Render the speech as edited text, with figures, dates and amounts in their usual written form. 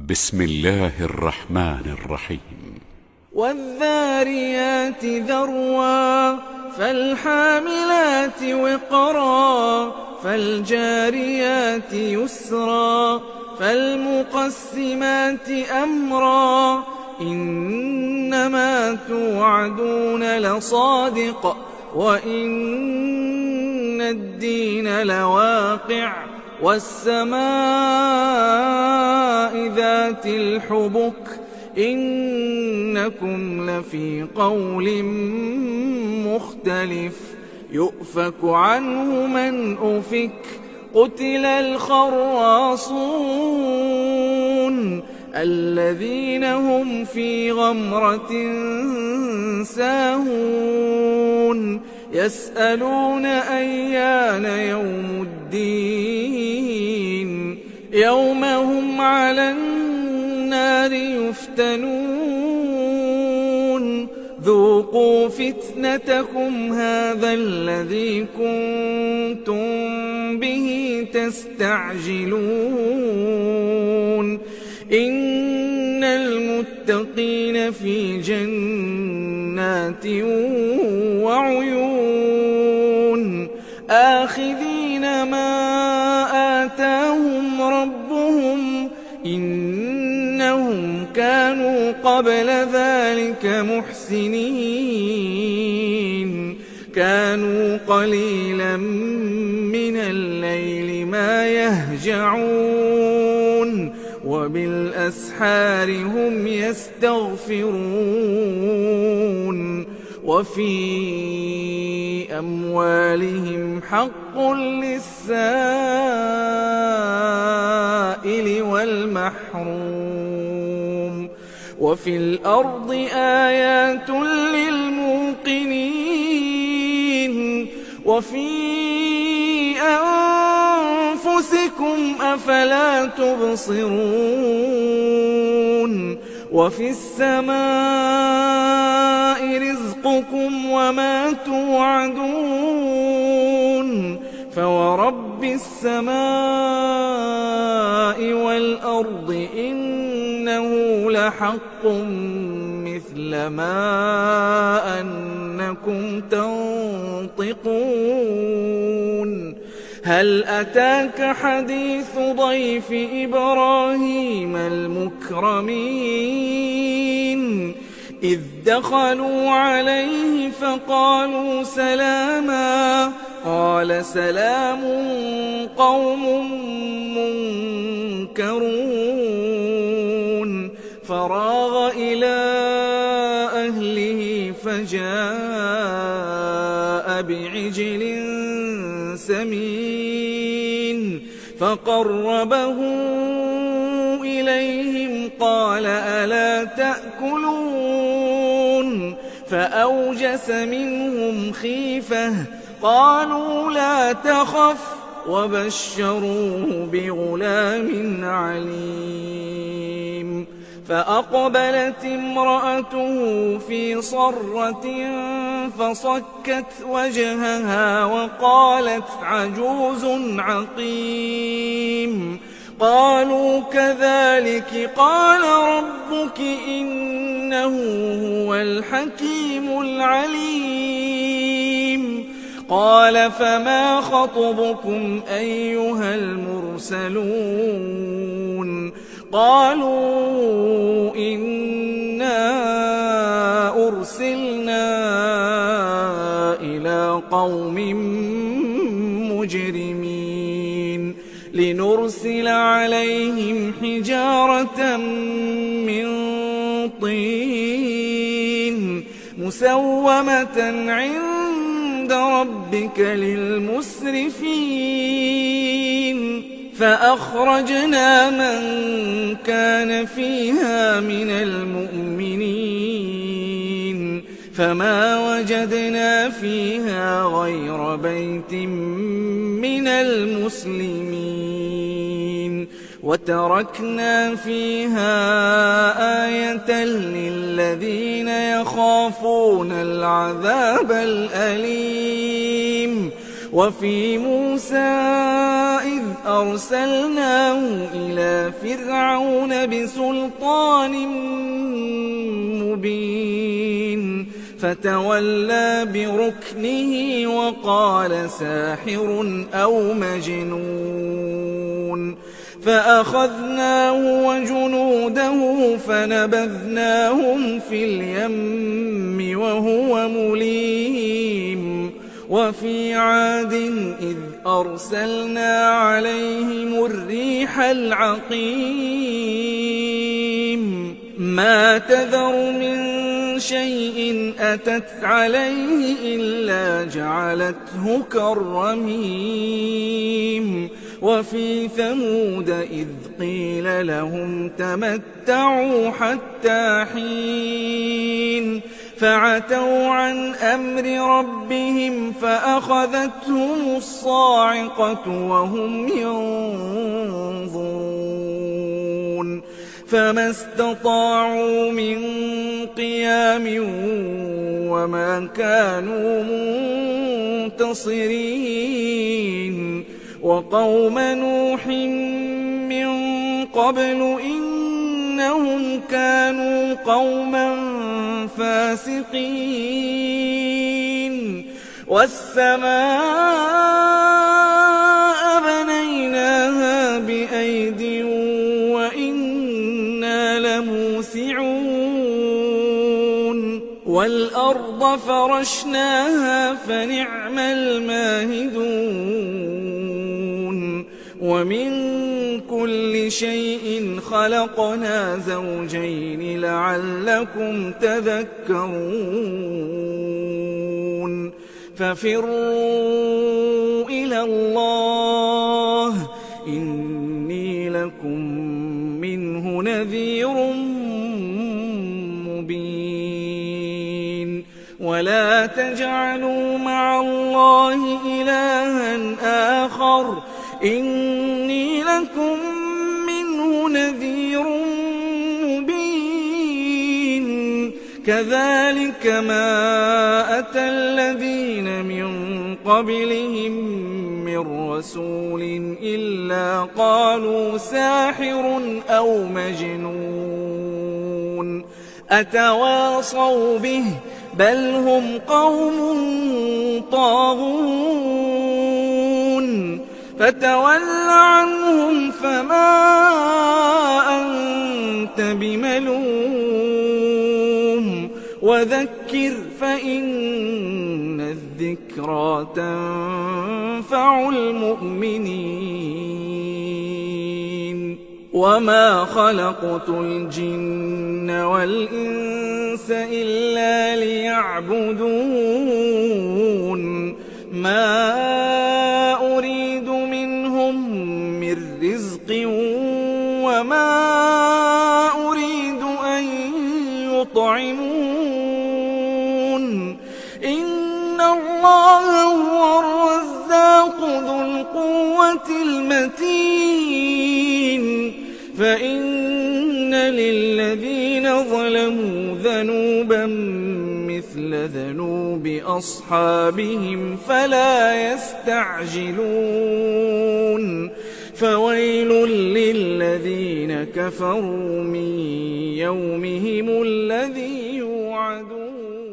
بسم الله الرحمن الرحيم. والذاريات ذروا فالحاملات وقرا فالجاريات يسرا فالمقسمات أمرا إنما توعدون لصادق وإن الدين لواقع والسماء ذات الحبك إنكم لفي قول مختلف يؤفك عنه من أفك قتل الخراصون الذين هم في غمرة ساهون يسألون أيان يوم الدين يوم هم على النار يفتنون ذوقوا فتنتكم هذا الذي كنتم به تستعجلون إن المتقين في جنات وعيون آخذين ما آتاهم ربهم إنهم كانوا قبل ذلك محسنين كانوا قليلا من الليل ما يهجعون وبالأسحار هم يستغفرون وفي أموالهم حق للسائل والمحروم وفي الأرض آيات للموقنين وفي أنفسكم أفلا تبصرون وفي السماء رزقكم وما توعدون فورب السماء والأرض إنه لحق مثل ما أنكم تنطقون هل أتاك حديث ضيف إبراهيم المكرمين إذ دخلوا عليه فقالوا سلاما قال سلام قوم منكرون فراغ إلى أهله فجاء بعجل سمين فقربه إليهم قال ألا تأكلون فأوجس منهم خيفة قالوا لا تخف وبشروه بغلام عليم فأقبلت امرأته في صرة فصكت وجهها وقالت عجوز عقيم قالوا كذلك قال ربك إنه هو الحكيم العليم قال فما خطبكم أيها المرسلون قالوا إنا أرسلنا إلى قوم مجرمين لنرسل عليهم حجارة من طين مسومة عند ربك للمسرفين فأخرجنا من كان فيها من المؤمنين فما وجدنا فيها غير بيت من المسلمين وتركنا فيها آية للذين يخافون العذاب الأليم وفي موسى إذ أرسلناه إلى فرعون بسلطان مبين فتولى بركنه وقال ساحر أو مجنون فأخذناه وجنوده فنبذناهم في اليم وهو مليم وفي عاد إذ أرسلنا عليهم الريح العقيم ما تذر من شيء أتت عليه إلا جعلته كالرميم وفي ثمود إذ قيل لهم تمتعوا حتى حين فعتوا عن أمر ربهم فأخذتهم الصاعقة وهم ينظرون فما استطاعوا من قيام وما كانوا منتصرين وقوم نوح من قبل إنهم كانوا قوما فاسقين والسماء بنيناها بأيد وإنا لموسعون والأرض فرشناها فنعم الماهدون ومن كل شيء خلقنا زوجين لعلكم تذكرون ففروا إلى الله إني لكم منه نذير مبين ولا تجعلوا مع الله إلها آخر إني لكم منه نذير مبين كذلك ما أتى الذين من قبلهم من رسول إلا قالوا ساحر أو مجنون أتواصوا به بل هم قوم طاغون فتول عنهم فما أنت بملوم وذكر فإن الذكرى تنفع المؤمنين وما خلقت الجن والإنس إلا ليعبدون ما أريد منهم من رزق وما أريد أن يطعمون إن الله هو الرزاق ذو القوة المتين فإن للذين ظلموا ذنوبا مثل ذنوب أصحابهم فلا يستعجلون فويل للذين كفروا من يومهم الذي يوعدون